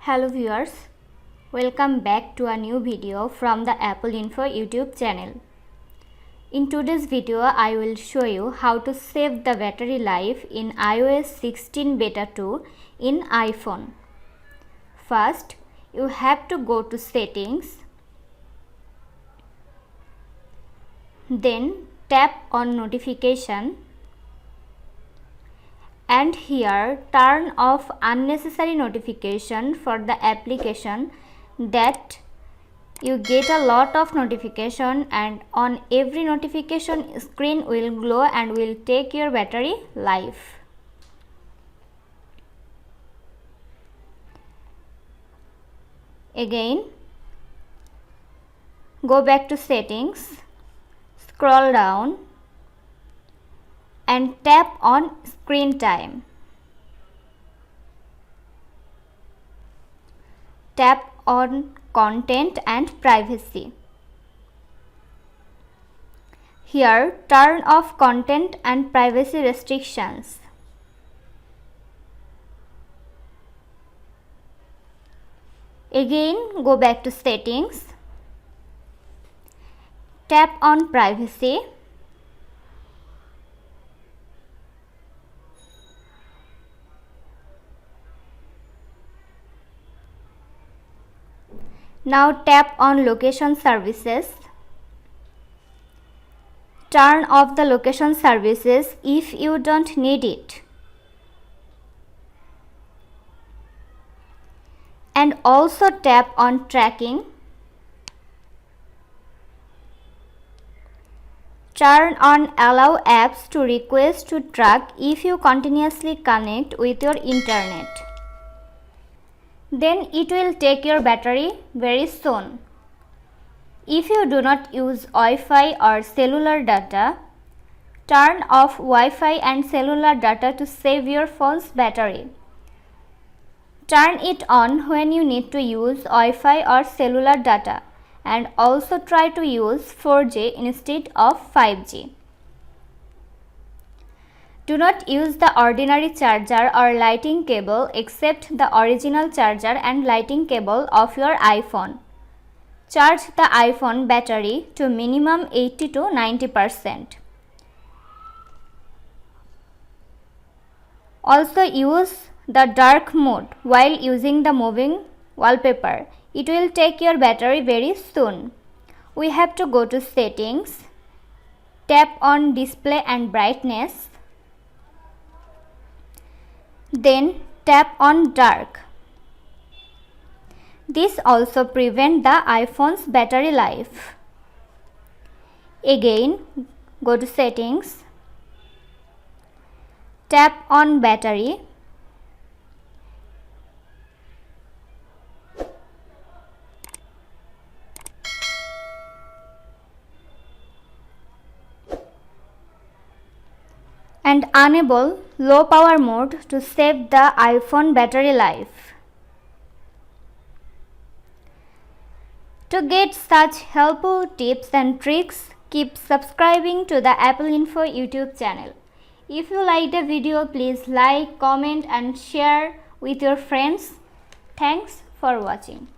Hello viewers, welcome back to a new video from the Apple Info YouTube channel. In today's video, I will show you how to save the battery life in iOS 16 Beta 2 in iPhone. First, you have to go to Settings, then tap on Notification, and here turn off unnecessary notification for the application that you get a lot of notification, and on every notification screen will glow and will take your battery life. Again, go back to Settings, scroll down and tap on Screen Time. Tap on Content and Privacy. Here, turn off content and privacy restrictions. Again, go back to Settings, tap on Privacy. Now tap on Location Services. Turn off the location services if you don't need it. And also tap on Tracking. Turn on Allow apps to request to track if you continuously connect with your internet. Then it will take your battery very soon. If you do not use Wi-Fi or cellular data, turn off Wi-Fi and cellular data to save your phone's battery. Turn it on when you need to use Wi-Fi or cellular data, and also try to use 4G instead of 5G. Do not use the ordinary charger or lighting cable except the original charger and lighting cable of your iPhone. Charge the iPhone battery to minimum 80 to 90%. Also use the dark mode while using the moving wallpaper. It will take your battery very soon. We have to go to Settings, tap on Display and Brightness, then tap on Dark. This also prevents the iPhone's battery life. Again, go to Settings, tap on Battery, and enable low power mode to save the iPhone battery life. To get such helpful tips and tricks, keep subscribing to the Apple Info YouTube channel. If you liked the video, please like, comment and share with your friends. Thanks for watching.